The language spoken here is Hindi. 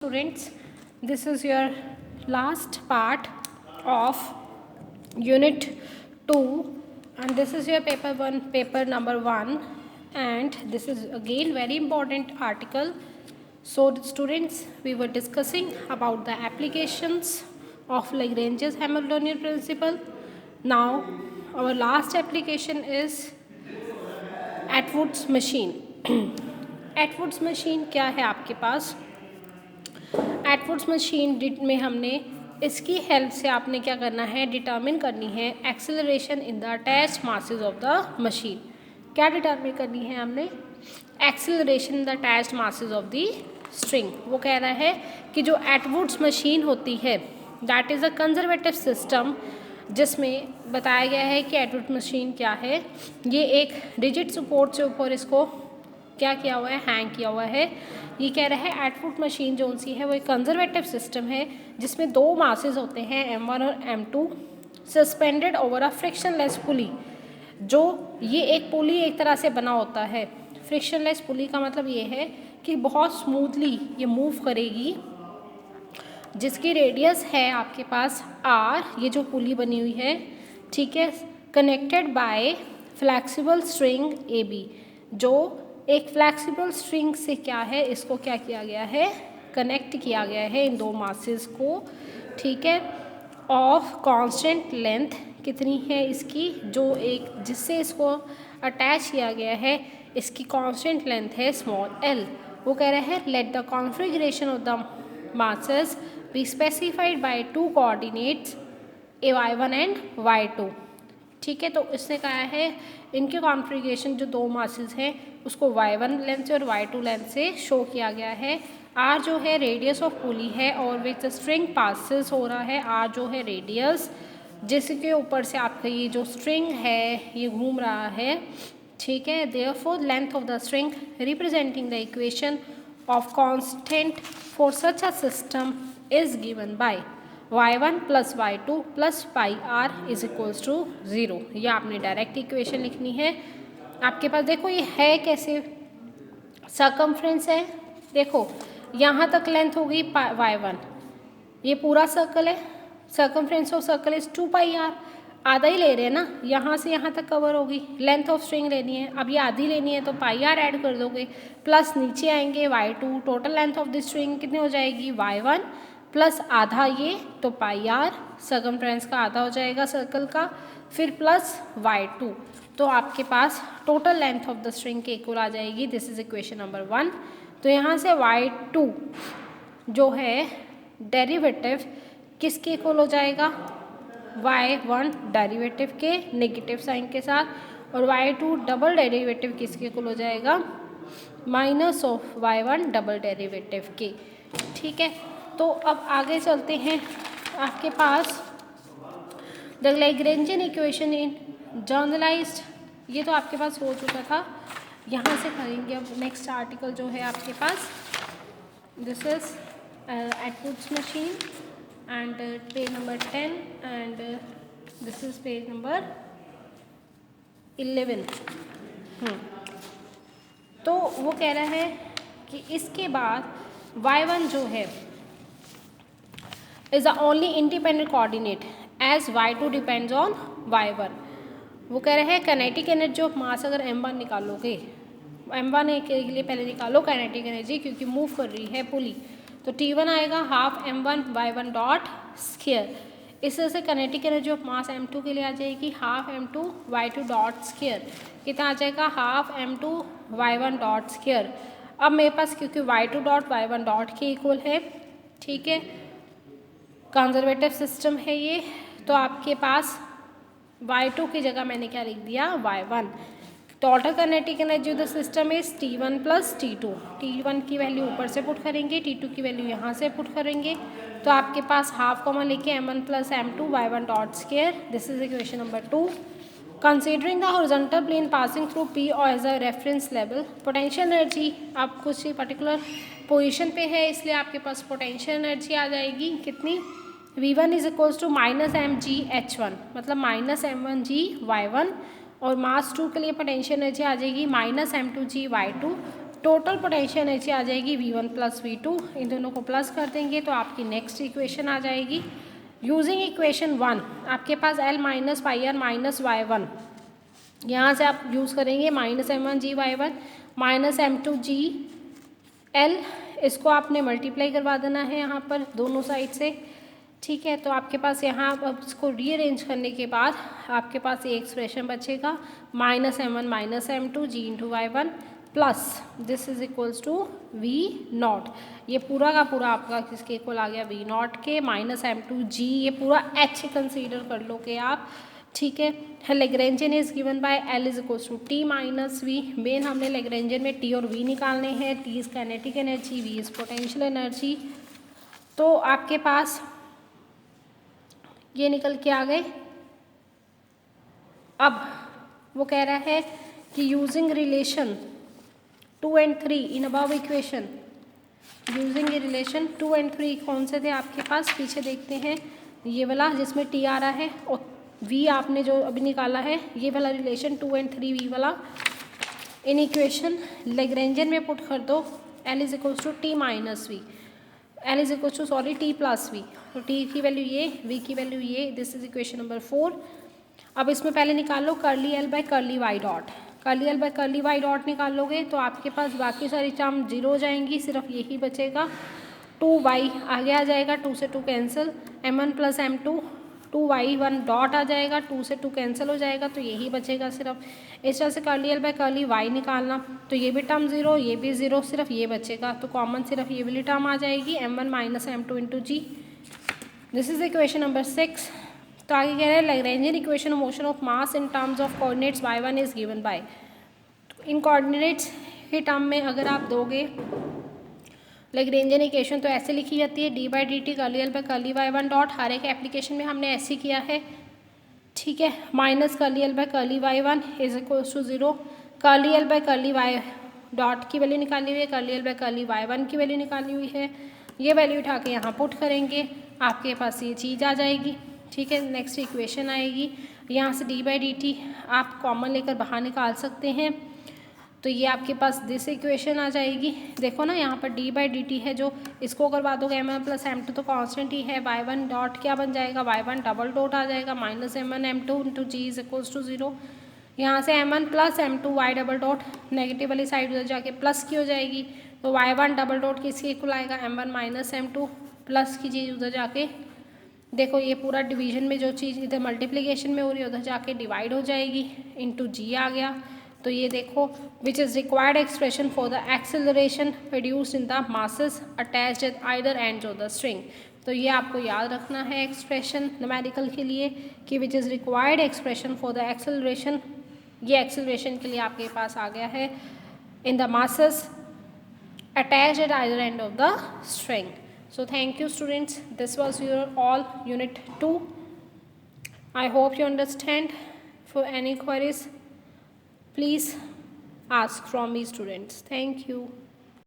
Students, this is your last part of unit 2 and this is your paper number 1 and this is again very important article. So students, we were discussing about the applications of Lagrange's Hamiltonian principle. Now our last application is Atwood's machine. Atwood's machine क्या है आपके पास? एटवुड्स मशीन में हमने इसकी हेल्प से आपने क्या करना है, डिटर्मिन करनी है acceleration in the attached masses of the machine. क्या डिटर्मिन करनी है हमने? Acceleration in the attached masses of the string. वो कह रहा है कि जो एटवुड्स मशीन होती है that is a conservative system, जिसमें बताया गया है कि एटवुड मशीन क्या है. ये एक रिजिड सपोर्ट से ऊपर इसको क्या किया हुआ है, हैंग किया हुआ है. ये कह रहा है एटवुड मशीन जो सी है वो एक कंजर्वेटिव सिस्टम है जिसमें दो मासेस होते हैं M1 और M2 suspended over a frictionless pulley. जो ये एक पुली एक तरह से बना होता है. फ्रिक्शनलेस पुली का मतलब ये है कि बहुत स्मूथली ये मूव करेगी, जिसकी रेडियस है आपके पास R. ये जो पुली बनी हुई है, ठीक है, connected by flexible string AB. जो एक फ्लैक्सिबल स्ट्रिंग से क्या है, इसको क्या किया गया है, कनेक्ट किया गया है इन दो मासेस को. ठीक है, ऑफ कांस्टेंट लेंथ कितनी है इसकी, जो एक जिससे इसको अटैच किया गया है इसकी कांस्टेंट लेंथ है स्मॉल l. वो कह रहे हैं let the configuration of the masses be specified by two coordinates y1 and y2. ठीक है, तो इसने कहा है इनके कॉन्फ़िगरेशन जो दो मासेस हैं उसको y1 लेंथ से और y2 लेंथ से शो किया गया है. r जो है रेडियस ऑफ पुली है और विच स्ट्रिंग पासिस हो रहा है. r जो है रेडियस जिसके ऊपर से आपका ये जो स्ट्रिंग है ये घूम रहा है. ठीक है, therefore length of the string representing the equation of constant for such a system is given by y1 plus y2 plus pi r is equals to 0. ये आपने डायरेक्ट इक्वेशन लिखनी है. आपके पास देखो ये है कैसे, सर्कमफ्रेंस है. देखो यहाँ तक लेंथ होगी y1, ये पूरा सर्कल है. Circumference of circle is 2 pi r. आधा ही ले रहे हैं ना, यहाँ से यहाँ तक कवर होगी. लेंथ ऑफ स्ट्रिंग लेनी है, अब ये आधी लेनी है तो पाई r ऐड कर दोगे, प्लस नीचे आएंगे y2. Total length of the string कितनी हो जाएगी, y1 प्लस आधा ये तो पाई r, सर्कमफ्रेंस का आधा हो जाएगा सर्कल का, फिर प्लस y2. तो आपके पास total length of the string के इक्वल आ जाएगी. This is equation number 1. तो यहाँ से y2 जो है डेरिवेटिव किसके इक्वल हो जाएगा, y1 डेरिवेटिव के नेगेटिव साइन के साथ, और y2 डबल डेरिवेटिव किसके इक्वल हो जाएगा, minus of y1 double derivative के. ठीक है, तो अब आगे चलते हैं. आपके पास the Lagrangian equation in generalised, ये तो आपके पास हो चुका था. यहाँ से करेंगे अब नेक्स्ट आर्टिकल जो है आपके पास. This is Atwood's machine and page number 10 and this is page number 11. तो वो कह रहा है कि इसके बाद y1 जो है is the only independent coordinate as y2 depends on y1. वो कह रहे हैं काइनेटिक एनर्जी ऑफ मास अगर m1 निकालोगे, m1 के लिए पहले निकालो काइनेटिक एनर्जी क्योंकि मूव कर रही है पुली, तो T1 आएगा half m1 y1 dot square. इस तरह से kinetic energy of mass m2 के लिए आ जाएगी half m2 y2 dot square. कितना आ जाएगा, half m2 y1 dot square. अब मेरे पास क्योंकि y2 डॉट y1 डॉट के इक्वल है, ठीक है, कंजर्वेटिव सिस्टम है ये, तो आपके पास y2 की जगह मैंने क्या लिख दिया, y1. Total kinetic energy of the system is T1 plus T2. T1 की वैल्यू ऊपर से पुट करेंगे, T2 की वैल्यू यहाँ से पुट करेंगे, तो आपके पास हाफ कॉमन लेके m1 plus m2 y1 dot square. This is equation number 2. Considering the horizontal plane passing through P और as a reference level, potential energy आप कुछ पर्टिकुलर पोजीशन पे है इसलिए आपके पास पोटेंशियल एनर्जी आ जाएगी कितनी, V1 is equals to minus mgh1, मतलब माइनस m1g y1, और मास 2 के लिए पोटेंशियल एनर्जी आ जाएगी minus m2g y2 total potential energy आ जाएगी V1 प्लस V2, इन दोनों को प्लस कर देंगे तो आपकी नेक्स्ट इक्वेशन आ जाएगी। यूजिंग इक्वेशन 1 आपके पास L minus pi r minus Y1, यहाँ से आप यूज़ करेंगे माइनस M1G/Y1 माइनस M2G/L, इसको आपने मल्टीप्लाई करवा देना है यहाँ पर दोनों साइड से, ठीक है। तो आपके पास यहाँ अब इसको रीअरेंज करने के बाद आपके पास ये एक्सप्रेशन बचेगा minus M1 minus M2G/Y1 plus this is equals to V0। ये पूरा का पूरा आपका किसके इक्वल आ गया, V0 के, माइनस M2G, ये पूरा H कंसीडर कर लो कि आप, ठीक है। Lagrangian is given by L is equals to T minus V। मेन हमने लैग्रेंजियन में T और V निकालने हैं। T is kinetic energy, V is potential energy. तो आपके पास ये निकल के आ गए। अब वो कह रहा है कि using relation 2 and 3 in above equation, using relation 2 and 3 कौन से थे आपके पास, पीछे देखते हैं। ये वाला जिसमें T आ रहा है और V आपने जो अभी निकाला है, ये वाला रिलेशन 2 and 3 V वाला इन इक्वेशन लैग्रेंजियन में पुट कर दो। L is equals to T minus V, L is equals to sorry T plus V। तो T की वैल्यू ये, V की वैल्यू ये, दिस इज इक्वेशन नंबर 4। अब इसमें पहले निकाल लो curly L by curly Y dot. Curly L by curly Y dot निकाल लोगे तो आपके पास बाकी सारी टर्म जीरो हो जाएंगी, सिर्फ यही बचेगा 2y आगे आ जाएगा, 2 से 2 cancel, M1 plus M2, 2y1 dot आ जाएगा, 2 से 2 कैंसिल हो जाएगा, तो यही बचेगा सिर्फ। इस तरह से curly L by curly Y निकालना, तो ये भी टर्म ज़ीरो, ये भी ज़ीरो, सिर्फ ये बचेगा, तो कॉमन सिर्फ ये वाली टर्म आ जाएगी M1 minus M2 into G। This is equation number 6। तो आगे कह रहे हैं Lagrangian equation of motion of mass in terms of coordinates y1 is given bye. In coordinates के टर्म में अगर आप दोगे लैग्रेंजियन इक्वेशन तो ऐसे लिखी जाती है d/dt curly L by curly y1 dot. हर एक एप्लीकेशन में हमने ऐसे किया है, ठीक है। Minus curly L by curly y1 is equals to 0। Curly L by curly y dot की वैल्यू निकाली हुई है, curly L by curly y1 की वैल्यू निकाली हुई है। ये वैल्यू उठा के यहाँ पुट करेंगे, आपके पास ये चीज़ आ जाएगी, ठीक है। नेक्स्ट इक्वेशन आएगी, यहाँ से d/dt आप कॉमन लेकर बाहर निकाल सकते हैं, तो ये आपके पास दिस इक्वेशन आ जाएगी। देखो ना यहाँ पर d/dt है जो, इसको करवा दोगे M1 प्लस M2 तो कांस्टेंट ही है, y1 डॉट क्या बन जाएगा, y1 डबल डॉट आ जाएगा minus M1 M2 into G is equals to 0। यहाँ से M1 plus M2 y double dot negative वाली साइड उधर जाके प्लस की हो जाएगी, तो y1 डबल डॉट किसके इक्वल आएगा, M1 माइनस M2 प्लस की चीज़ उधर जाके, देखो ये पूरा डिवीजन में जो चीज़ इधर मल्टीप्लिकेशन में हो रही है उधर जाके डिवाइड हो जाएगी, इंटू G आ गया। तो ये देखो which is required expression for the acceleration produced in the masses attached eight either ends of the string. तो ये आपको याद रखना है एक्सप्रेशन न्यूमेरिकल के लिए कि which is required expression for the acceleration, ये एक्सेलरेशन के लिए आपके पास आ गया है in the masses attached eight either end of the string. So thank you students, this was your all unit 2. I hope you understand. For any queries please ask from me students. Thank you.